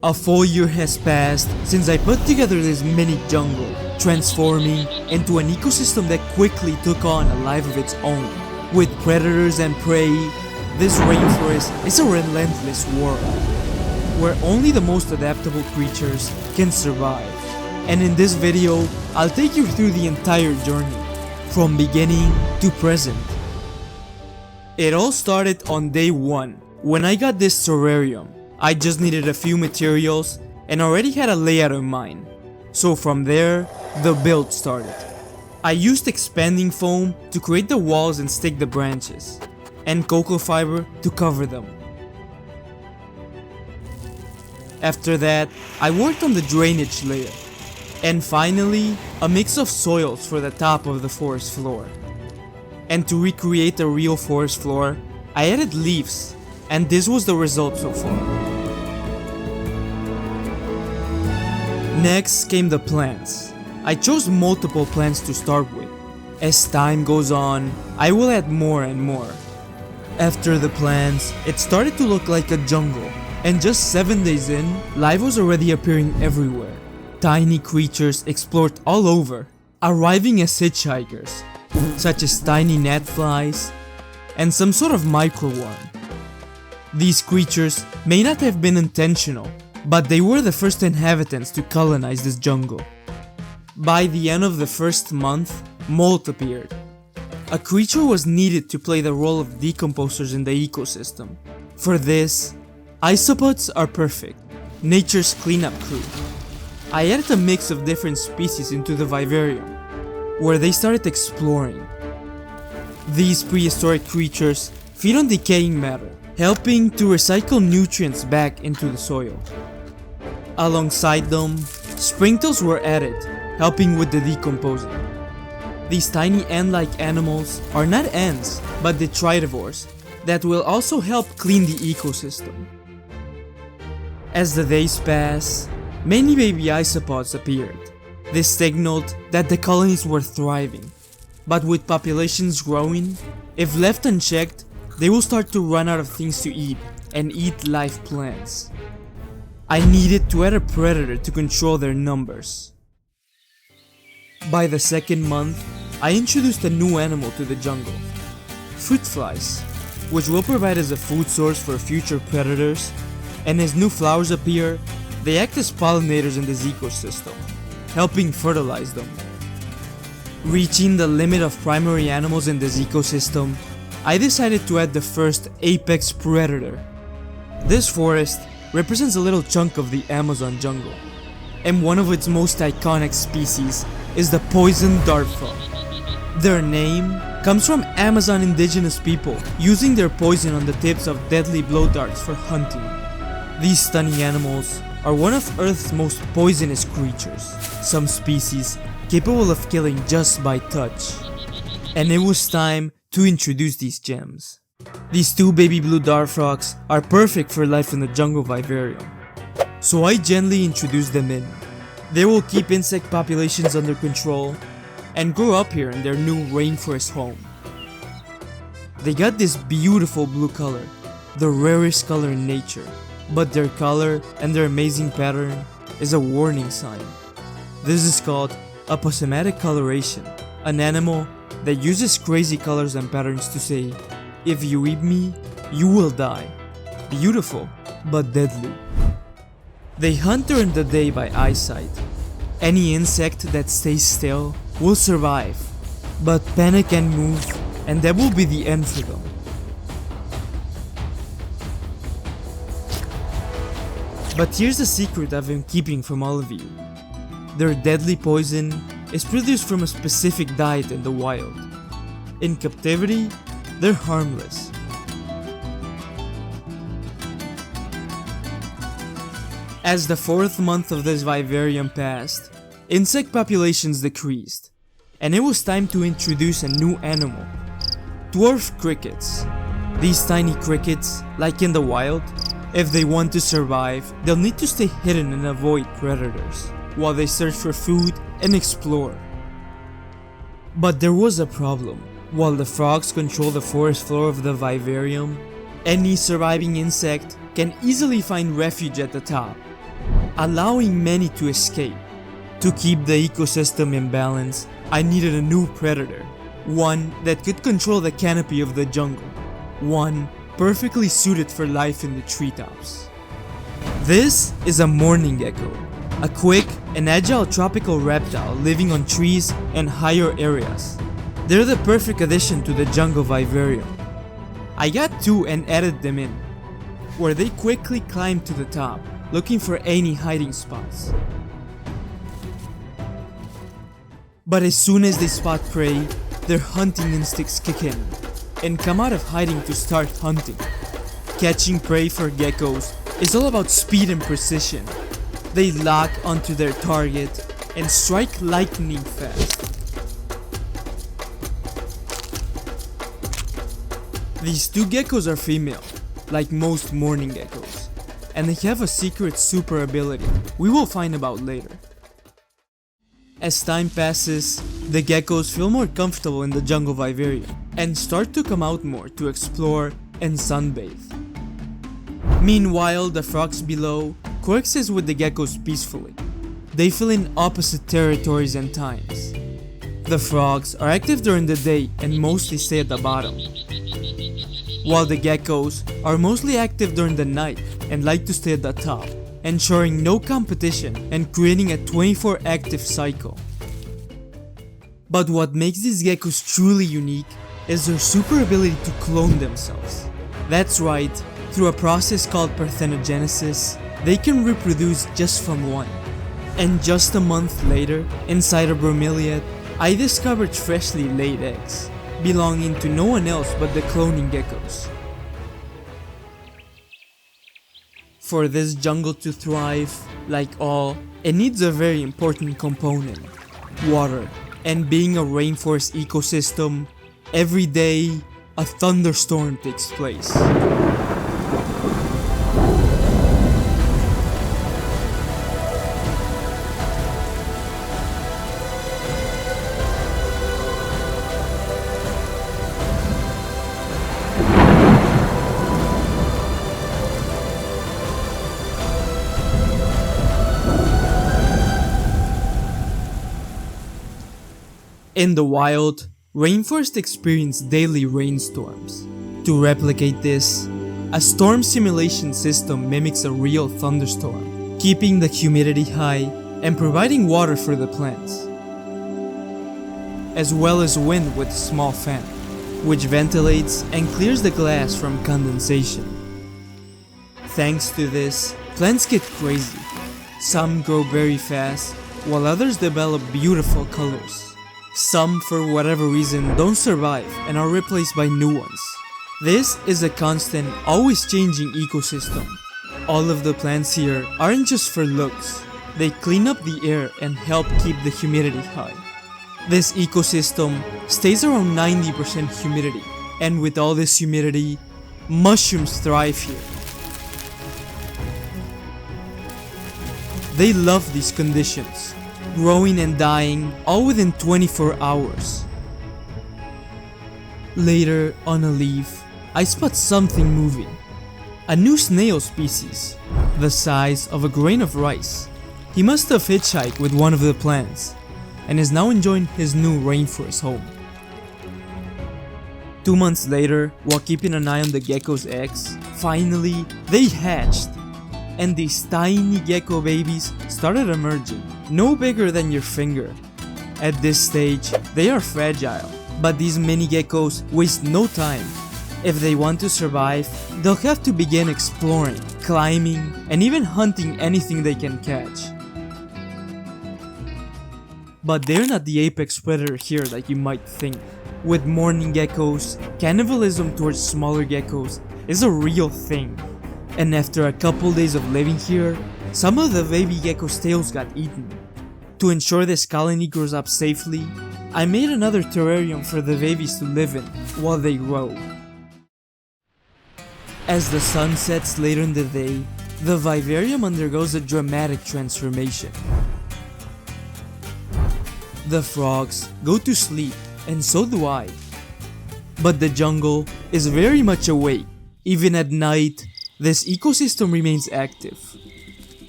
A full year has passed since I put together this mini jungle, transforming into an ecosystem that quickly took on a life of its own. With predators and prey, this rainforest is a relentless world, where only the most adaptable creatures can survive. And in this video, I'll take you through the entire journey, from beginning to present. It all started on day 1, when I got this terrarium. I just needed a few materials and already had a layout in mind. So from there, the build started. I used expanding foam to create the walls and stick the branches, and cocoa fiber to cover them. After that, I worked on the drainage layer, and finally, a mix of soils for the top of the forest floor. And to recreate a real forest floor, I added leaves, and this was the result so far. Next came the plants. I chose multiple plants to start with. As time goes on, I will add more and more. After the plants, it started to look like a jungle, and just 7 days in, life was already appearing everywhere. Tiny creatures explored all over, arriving as hitchhikers, such as tiny gnatflies and some sort of microworm. These creatures may not have been intentional, but they were the first inhabitants to colonize this jungle. By the end of the first month, mold appeared. A creature was needed to play the role of decomposers in the ecosystem. For this, isopods are perfect, nature's cleanup crew. I added a mix of different species into the vivarium, where they started exploring. These prehistoric creatures feed on decaying matter, helping to recycle nutrients back into the soil. Alongside them, springtails were added, helping with the decomposing. These tiny ant-like animals are not ants, but detritivores that will also help clean the ecosystem. As the days pass, many baby isopods appeared. This signaled that the colonies were thriving. But with populations growing, if left unchecked, they will start to run out of things to eat and eat live plants. I needed to add a predator to control their numbers. By the second month, I introduced a new animal to the jungle, fruit flies, which will provide as a food source for future predators, and as new flowers appear, they act as pollinators in this ecosystem, helping fertilize them. Reaching the limit of primary animals in this ecosystem, I decided to add the first apex predator. This forest represents a little chunk of the Amazon jungle, and one of its most iconic species is the poison dart frog. Their name comes from Amazon indigenous people using their poison on the tips of deadly blow darts for hunting. These stunning animals are one of Earth's most poisonous creatures, some species capable of killing just by touch. And it was time to introduce these gems. These two baby blue dart frogs are perfect for life in the jungle vivarium, so I gently introduced them in. They will keep insect populations under control and grow up here in their new rainforest home. They got this beautiful blue color, the rarest color in nature, but their color and their amazing pattern is a warning sign. This is called aposematic coloration, an animal that uses crazy colors and patterns to say, "If you eat me, you will die." Beautiful, but deadly. They hunt during the day by eyesight. Any insect that stays still will survive, but panic and move, and that will be the end for them. But here's the secret I've been keeping from all of you. Their deadly poison is produced from a specific diet in the wild. In captivity, they're harmless. As the 4th month of this vivarium passed, insect populations decreased, and it was time to introduce a new animal, dwarf crickets. These tiny crickets, like in the wild, if they want to survive, they'll need to stay hidden and avoid predators, while they search for food and explore. But there was a problem. While the frogs control the forest floor of the vivarium, any surviving insect can easily find refuge at the top. allowing many to escape. To keep the ecosystem in balance, I needed a new predator, one that could control the canopy of the jungle, one perfectly suited for life in the treetops. This is a mourning gecko, a quick and agile tropical reptile living on trees and higher areas. They're the perfect addition to the jungle vivarium. I got two and added them in, where they quickly climb to the top, looking for any hiding spots. But as soon as they spot prey, their hunting instincts kick in and come out of hiding to start hunting. Catching prey for geckos is all about speed and precision. They lock onto their target and strike lightning fast. These two geckos are female, like most mourning geckos, and they have a secret super ability we will find about later. As time passes, the geckos feel more comfortable in the jungle vivarium and start to come out more to explore and sunbathe. Meanwhile, the frogs below coexist with the geckos peacefully. They fill in opposite territories and times. The frogs are active during the day and mostly stay at the bottom, while the geckos are mostly active during the night and like to stay at the top, ensuring no competition and creating a 24 active cycle. But what makes these geckos truly unique is their super ability to clone themselves. That's right, through a process called parthenogenesis, they can reproduce just from one. And just a month later, inside a bromeliad, I discovered freshly laid eggs, belonging to no one else but the cloning geckos. For this jungle to thrive, like all, it needs a very important component: water. And being a rainforest ecosystem, every day a thunderstorm takes place. In the wild, rainforests experience daily rainstorms. To replicate this, a storm simulation system mimics a real thunderstorm, keeping the humidity high and providing water for the plants, as well as wind with a small fan, which ventilates and clears the glass from condensation. Thanks to this, plants get crazy. Some grow very fast, while others develop beautiful colors. Some, for whatever reason, don't survive and are replaced by new ones. This is a constant, always changing ecosystem. All of the plants here aren't just for looks. They clean up the air and help keep the humidity high. This ecosystem stays around 90% humidity, and with all this humidity, mushrooms thrive here. They love these conditions, growing and dying all within 24 hours. Later, on a leaf, I spot something moving. A new snail species, the size of a grain of rice. He must have hitchhiked with one of the plants, and is now enjoying his new rainforest home. 2 months later, while keeping an eye on the gecko's eggs, finally, they hatched. And these tiny gecko babies started emerging, no bigger than your finger. At this stage, they are fragile, but these mini geckos waste no time. If they want to survive, they'll have to begin exploring, climbing, and even hunting anything they can catch. But they're not the apex predator here like you might think. With mourning geckos, cannibalism towards smaller geckos is a real thing. And after a couple days of living here, some of the baby gecko's tails got eaten. To ensure this colony grows up safely, I made another terrarium for the babies to live in while they grow. As the sun sets later in the day, the vivarium undergoes a dramatic transformation. The frogs go to sleep, and so do I. But the jungle is very much awake. Even at night, this ecosystem remains active.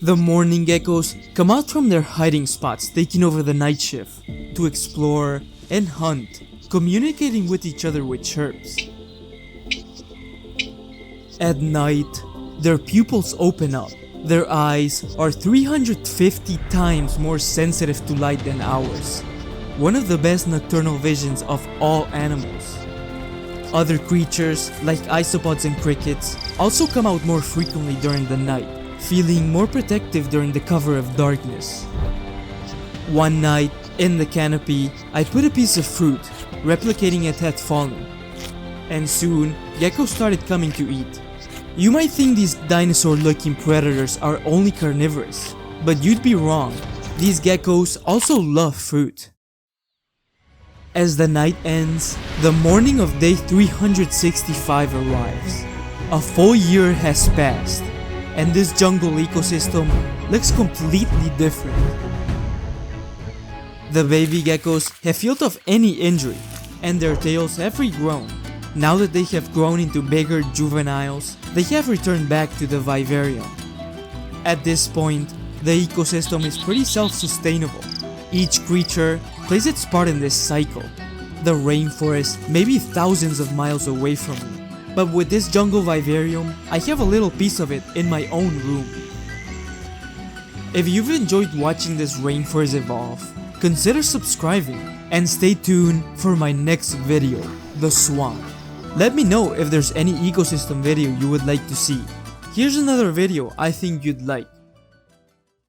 The Mourning Geckos come out from their hiding spots taking over the night shift to explore and hunt, communicating with each other with chirps. At night, their pupils open up. Their eyes are 350 times more sensitive to light than ours, one of the best nocturnal visions of all animals. Other creatures, like isopods and crickets, also come out more frequently during the night, feeling more protective during the cover of darkness. One night, in the canopy, I put a piece of fruit, replicating it had fallen, and soon, geckos started coming to eat. You might think these dinosaur-looking predators are only carnivorous, but you'd be wrong. These geckos also love fruit. As the night ends, the morning of day 365 arrives. A full year has passed, and this jungle ecosystem looks completely different. The baby geckos have healed of any injury, and their tails have regrown. Now that they have grown into bigger juveniles, they have returned back to the vivarium. At this point, the ecosystem is pretty self-sustainable. Each creature plays its part in this cycle. The rainforest may be thousands of miles away from me, but with this jungle vivarium, I have a little piece of it in my own room. If you've enjoyed watching this rainforest evolve, consider subscribing and stay tuned for my next video, the swamp. Let me know if there's any ecosystem video you would like to see. Here's another video I think you'd like.